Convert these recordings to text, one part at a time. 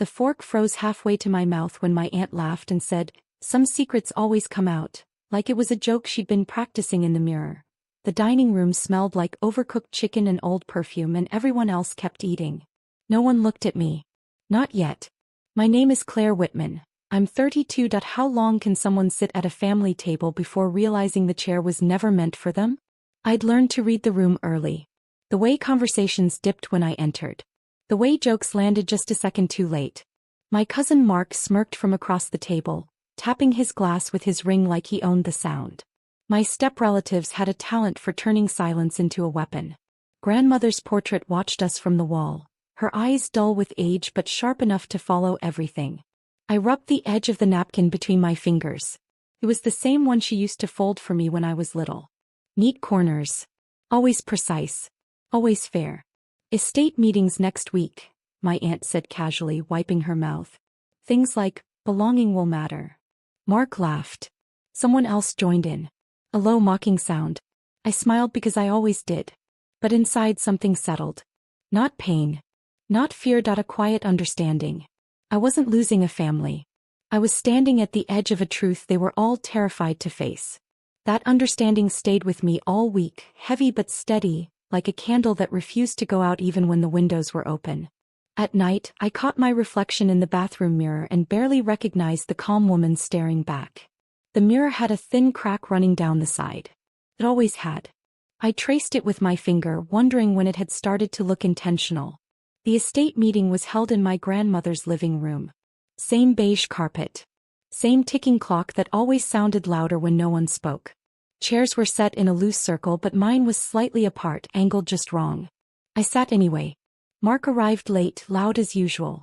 The fork froze halfway to my mouth when my aunt laughed and said, "Some secrets always come out," like it was a joke she'd been practicing in the mirror. The dining room smelled like overcooked chicken and old perfume, and everyone else kept eating. No one looked at me. Not yet. My name is Claire Whitman. I'm 32. How long can someone sit at a family table before realizing the chair was never meant for them? I'd learned to read the room early. The way conversations dipped when I entered. The way jokes landed just a second too late. My cousin Mark smirked from across the table, tapping his glass with his ring like he owned the sound. My step-relatives had a talent for turning silence into a weapon. Grandmother's portrait watched us from the wall, her eyes dull with age but sharp enough to follow everything. I rubbed the edge of the napkin between my fingers. It was the same one she used to fold for me when I was little. Neat corners. Always precise. Always fair. "Estate meetings next week," my aunt said casually, wiping her mouth. "Things like belonging will matter." Mark laughed. Someone else joined in. A low mocking sound. I smiled because I always did. But inside something settled. Not pain. Not fear. A quiet understanding. I wasn't losing a family. I was standing at the edge of a truth they were all terrified to face. That understanding stayed with me all week, heavy but steady, like a candle that refused to go out even when the windows were open. At night, I caught my reflection in the bathroom mirror and barely recognized the calm woman staring back. The mirror had a thin crack running down the side. It always had. I traced it with my finger, wondering when it had started to look intentional. The estate meeting was held in my grandmother's living room. Same beige carpet. Same ticking clock that always sounded louder when no one spoke. Chairs were set in a loose circle, but mine was slightly apart, angled just wrong. I sat anyway. Mark arrived late, loud as usual.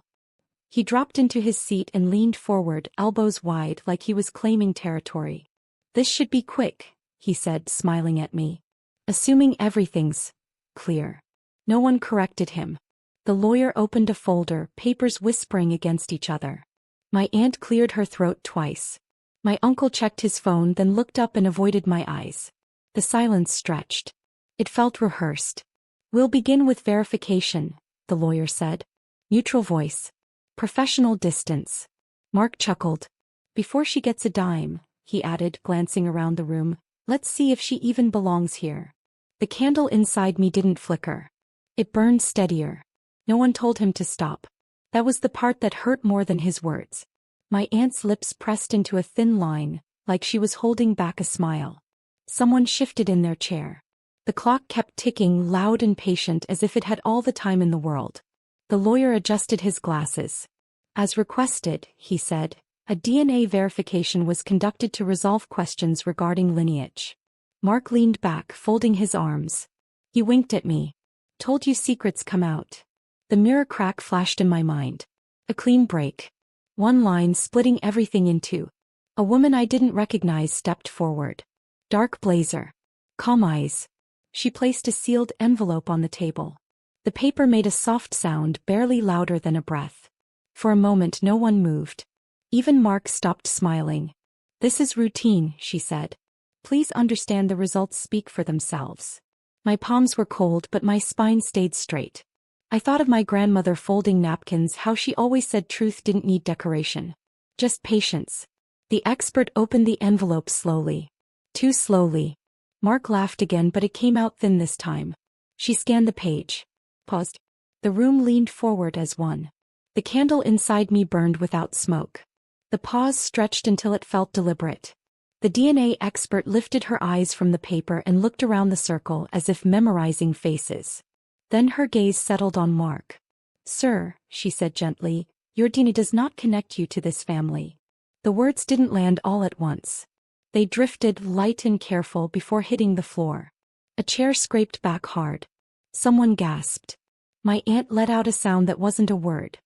He dropped into his seat and leaned forward, elbows wide, like he was claiming territory. "This should be quick," he said, smiling at me. "Assuming everything's clear." No one corrected him. The lawyer opened a folder, papers whispering against each other. My aunt cleared her throat twice. My uncle checked his phone, then looked up and avoided my eyes. The silence stretched. It felt rehearsed. "We'll begin with verification," the lawyer said. Neutral voice. Professional distance. Mark chuckled. "Before she gets a dime," he added, glancing around the room, "let's see if she even belongs here." The candle inside me didn't flicker. It burned steadier. No one told him to stop. That was the part that hurt more than his words. My aunt's lips pressed into a thin line, like she was holding back a smile. Someone shifted in their chair. The clock kept ticking, loud and patient, as if it had all the time in the world. The lawyer adjusted his glasses. "As requested," he said, "a DNA verification was conducted to resolve questions regarding lineage." Mark leaned back, folding his arms. He winked at me. "Told you secrets come out." The mirror crack flashed in my mind. A clean break. One line splitting everything in two. A woman I didn't recognize stepped forward. Dark blazer. Calm eyes. She placed a sealed envelope on the table. The paper made a soft sound, barely louder than a breath. For a moment no one moved. Even Mark stopped smiling. "This is routine," she said. "Please understand the results speak for themselves." My palms were cold, but my spine stayed straight. I thought of my grandmother folding napkins, how she always said truth didn't need decoration. Just patience. The expert opened the envelope slowly. Too slowly. Mark laughed again, but it came out thin this time. She scanned the page. Paused. The room leaned forward as one. The candle inside me burned without smoke. The pause stretched until it felt deliberate. The DNA expert lifted her eyes from the paper and looked around the circle as if memorizing faces. Then her gaze settled on Mark. "Sir," she said gently, "your DNA does not connect you to this family." The words didn't land all at once. They drifted, light and careful, before hitting the floor. A chair scraped back hard. Someone gasped. My aunt let out a sound that wasn't a word.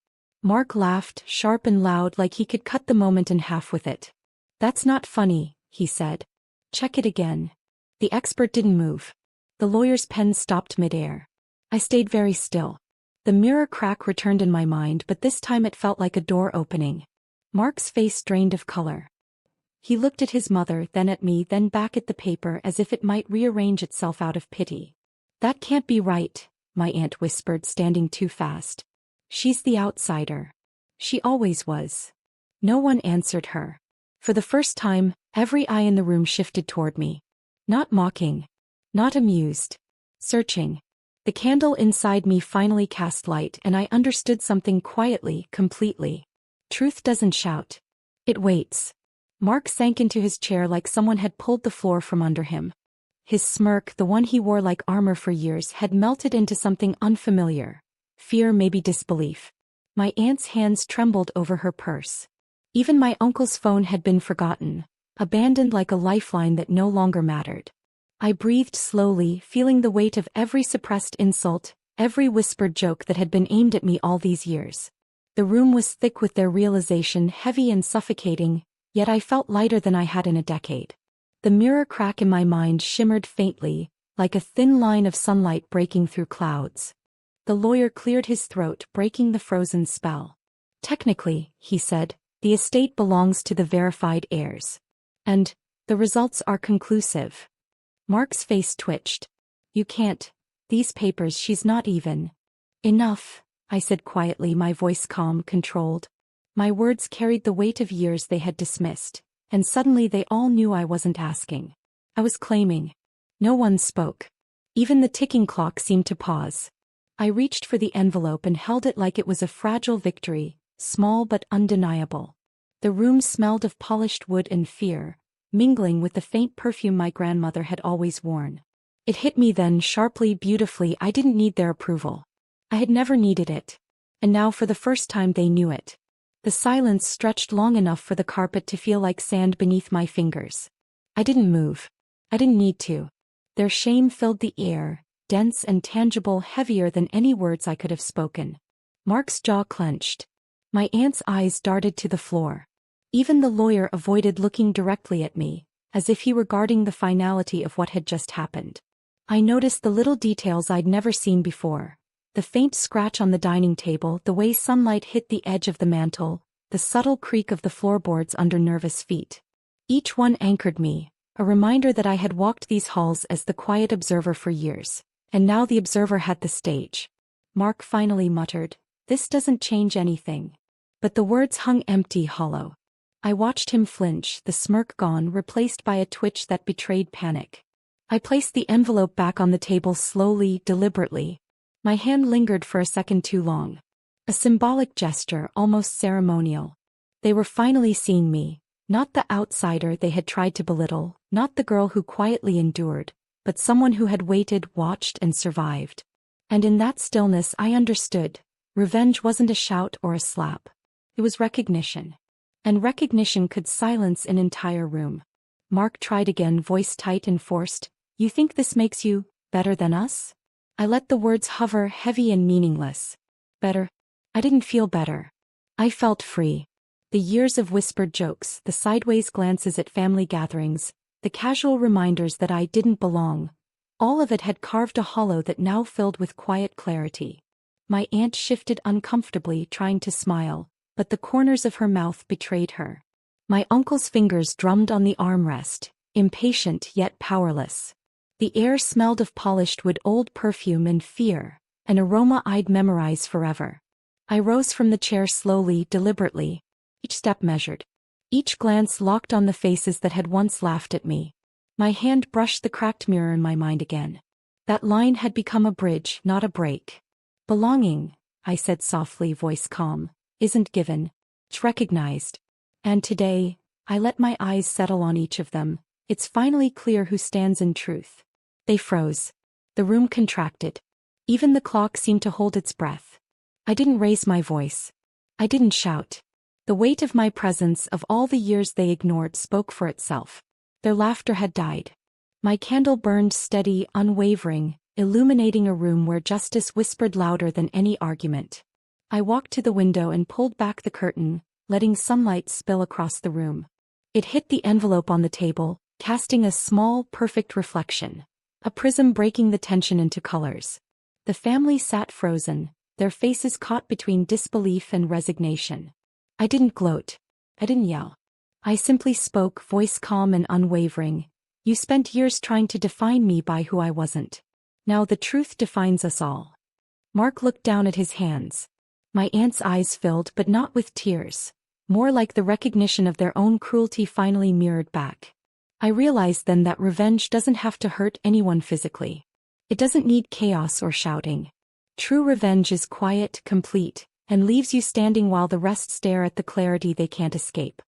Mark laughed, sharp and loud, like he could cut the moment in half with it. "That's not funny," he said. "Check it again." The expert didn't move. The lawyer's pen stopped midair. I stayed very still. The mirror crack returned in my mind, but this time it felt like a door opening. Mark's face drained of color. He looked at his mother, then at me, then back at the paper, as if it might rearrange itself out of pity. "That can't be right," my aunt whispered, standing too fast. "She's the outsider. She always was. No one answered her. For the first time, every eye in the room shifted toward me. Not mocking. Not amused. Searching. The candle inside me finally cast light and I understood something quietly, completely. Truth doesn't shout. It waits. Mark sank into his chair like someone had pulled the floor from under him. His smirk, the one he wore like armor for years, had melted into something unfamiliar. Fear, maybe disbelief. My aunt's hands trembled over her purse. Even my uncle's phone had been forgotten, abandoned like a lifeline that no longer mattered. I breathed slowly, feeling the weight of every suppressed insult, every whispered joke that had been aimed at me all these years. The room was thick with their realization, heavy and suffocating, yet I felt lighter than I had in a decade. The mirror crack in my mind shimmered faintly, like a thin line of sunlight breaking through clouds. The lawyer cleared his throat, breaking the frozen spell. Technically, he said, the estate belongs to the verified heirs. And the results are conclusive. Mark's face twitched. You can't. These papers, she's not even. Enough, I said quietly, my voice calm, controlled. My words carried the weight of years they had dismissed, and suddenly they all knew I wasn't asking. I was claiming. No one spoke. Even the ticking clock seemed to pause. I reached for the envelope and held it like it was a fragile victory, small but undeniable. The room smelled of polished wood and fear, mingling with the faint perfume my grandmother had always worn. It hit me then, sharply, beautifully. I didn't need their approval. I had never needed it. And now for the first time they knew it. The silence stretched long enough for the carpet to feel like sand beneath my fingers. I didn't move. I didn't need to. Their shame filled the air, dense and tangible, heavier than any words I could have spoken. Mark's jaw clenched. My aunt's eyes darted to the floor. Even the lawyer avoided looking directly at me, as if he were guarding the finality of what had just happened. I noticed the little details I'd never seen before. The faint scratch on the dining table, the way sunlight hit the edge of the mantel, the subtle creak of the floorboards under nervous feet. Each one anchored me, a reminder that I had walked these halls as the quiet observer for years, and now the observer had the stage. Mark finally muttered, "This doesn't change anything." But the words hung empty, hollow. I watched him flinch, the smirk gone, replaced by a twitch that betrayed panic. I placed the envelope back on the table slowly, deliberately. My hand lingered for a second too long. A symbolic gesture, almost ceremonial. They were finally seeing me, not the outsider they had tried to belittle, not the girl who quietly endured, but someone who had waited, watched, and survived. And in that stillness I understood. Revenge wasn't a shout or a slap. It was recognition. And recognition could silence an entire room. Mark tried again, voice tight and forced. "You think this makes you better than us?" I let the words hover, heavy and meaningless. Better? I didn't feel better. I felt free. The years of whispered jokes, the sideways glances at family gatherings, the casual reminders that I didn't belong, all of it had carved a hollow that now filled with quiet clarity. My aunt shifted uncomfortably, trying to smile, but the corners of her mouth betrayed her. My uncle's fingers drummed on the armrest, impatient yet powerless. The air smelled of polished wood, old perfume, and fear, an aroma I'd memorize forever. I rose from the chair slowly, deliberately, each step measured. Each glance locked on the faces that had once laughed at me. My hand brushed the cracked mirror in my mind again. That line had become a bridge, not a break. Belonging, I said softly, voice calm, isn't given, it's recognized. And today, I let my eyes settle on each of them. It's finally clear who stands in truth. They froze. The room contracted. Even the clock seemed to hold its breath. I didn't raise my voice. I didn't shout. The weight of my presence, of all the years they ignored, spoke for itself. Their laughter had died. My candle burned steady, unwavering, illuminating a room where justice whispered louder than any argument. I walked to the window and pulled back the curtain, letting sunlight spill across the room. It hit the envelope on the table, casting a small, perfect reflection. A prism breaking the tension into colors. The family sat frozen, their faces caught between disbelief and resignation. I didn't gloat. I didn't yell. I simply spoke, voice calm and unwavering. You spent years trying to define me by who I wasn't. Now the truth defines us all. Mark looked down at his hands. My aunt's eyes filled, but not with tears. More like the recognition of their own cruelty finally mirrored back. I realized then that revenge doesn't have to hurt anyone physically. It doesn't need chaos or shouting. True revenge is quiet, complete, and leaves you standing while the rest stare at the clarity they can't escape.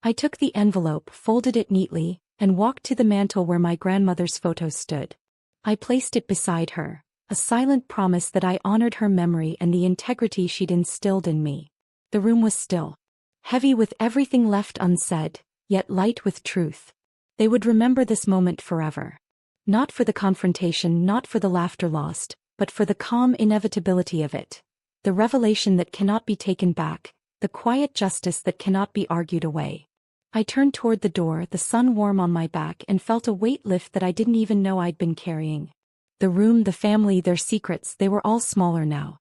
I took the envelope, folded it neatly, and walked to the mantel where my grandmother's photo stood. I placed it beside her, a silent promise that I honored her memory and the integrity she'd instilled in me. The room was still, heavy with everything left unsaid, yet light with truth. They would remember this moment forever. Not for the confrontation, not for the laughter lost, but for the calm inevitability of it. The revelation that cannot be taken back, the quiet justice that cannot be argued away. I turned toward the door, the sun warm on my back, and felt a weight lift that I didn't even know I'd been carrying. The room, the family, their secrets, they were all smaller now.